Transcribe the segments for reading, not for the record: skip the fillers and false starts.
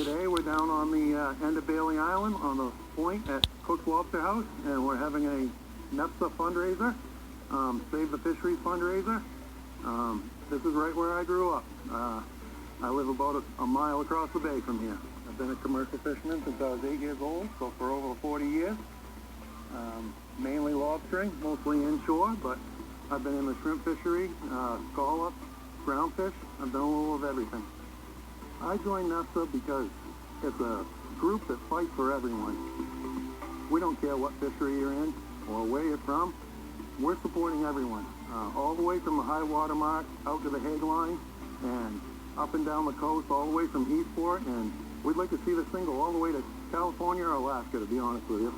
Today we're down on the end of Bailey Island on the point at Cook's Lobster House, and we're having a nefsa fundraiser, Save the Fisheries fundraiser. This is right where I grew up. I live about a mile across the bay from here. I've been a commercial fisherman since I was 8 years old, so for over 40 years. Mainly lobstering, mostly inshore, but I've been in the shrimp fishery, scallop, groundfish. I've done a little of everything. I joined nefsa because it's a group that fights for everyone. We don't care what fishery you're in or where you're from. We're supporting everyone, all the way from the high water mark out to the Hague line and up and down the coast, all the way from Eastport, and we'd like to see this thing go all the way to California or Alaska, to be honest with you.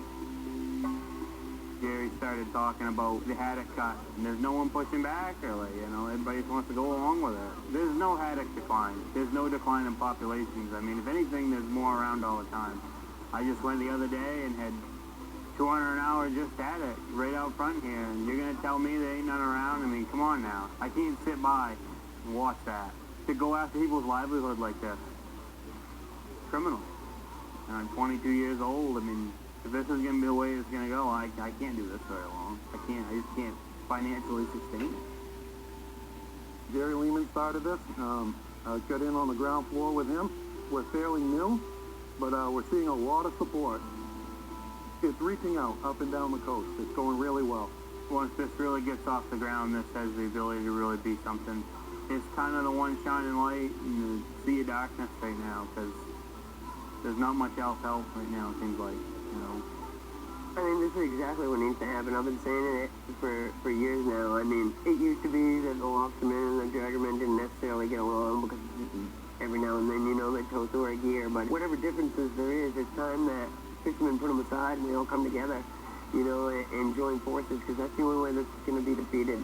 Gary started talking about the haddock cut, and there's no one pushing back, really, you know, everybody just wants to go along with it. There's no haddock decline. There's no decline in populations. I mean, if anything, there's more around all the time. I just went the other day and had 200 an hour just haddock right out front here, and you're going to tell me there ain't none around? I mean, come on now. I can't sit by and watch that. To go after people's livelihood like this. Criminal. And I'm 22 years old. I mean, if this is going to be the way it's going to go, I can't do this very long. I just can't financially sustain it. Jerry Lehman started this. I got in on the ground floor with him. We're fairly new, but we're seeing a lot of support. It's reaching out up and down the coast. It's going really well. Once this really gets off the ground, this has the ability to really be something. It's kind of the one shining light in the sea of darkness right now, because there's not much else help right now, it seems like, you know. I mean, this is exactly what needs to happen. I've been saying it for years now. I mean, it used to be that the lobstermen and the draggermen didn't necessarily get along because every now and then, you know, they chose to wear gear. But whatever differences there is, it's time that fishermen put them aside and we all come together, you know, and join forces, because that's the only way that's going to be defeated.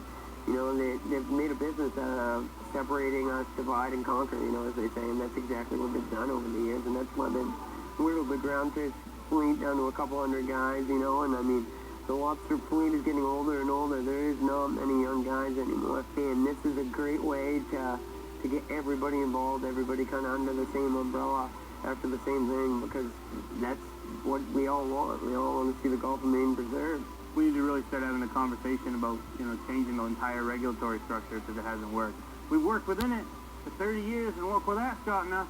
You know, they've made a business out of separating us, divide and conquer, you know, as they say, and that's exactly what they've done over the years, and that's why they've whittled the groundfish fleet down to a couple hundred guys, you know, and I mean, the lobster fleet is getting older and older. There is not many young guys anymore, and this is a great way to get everybody involved, everybody kind of under the same umbrella, after the same thing, because that's what we all want. We all want to see the Gulf of Maine preserved. We need to really start having a conversation about, you know, changing the entire regulatory structure, because it hasn't worked. We've worked within it for 30 years, and look where that's gotten us.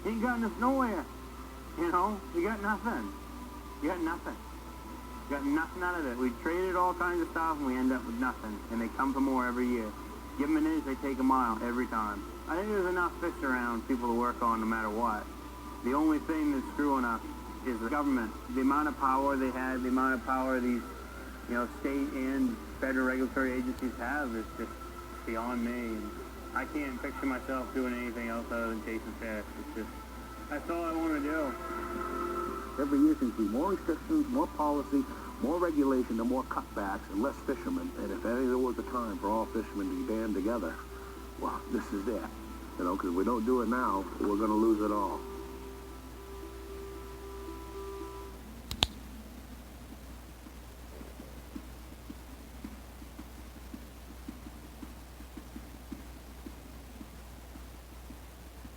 Ain't gotten us nowhere. You know, you got nothing. You got nothing. You got nothing out of it. We traded all kinds of stuff, and we end up with nothing. And they come for more every year. Give them an inch, they take a mile every time. I think there's enough fish around, people to work on no matter what. The only thing that's screwing us is the government. The amount of power they have, the amount of power these, you know, state and federal regulatory agencies have is just beyond me. And I can't picture myself doing anything else other than chasing fish. It's just, that's all I want to do. Every year seems to be more restrictions, more policy, more regulation, and more cutbacks, and less fishermen. And if ever there was a time for all fishermen to band together, well, this is it. You know, because if we don't do it now, we're going to lose it all.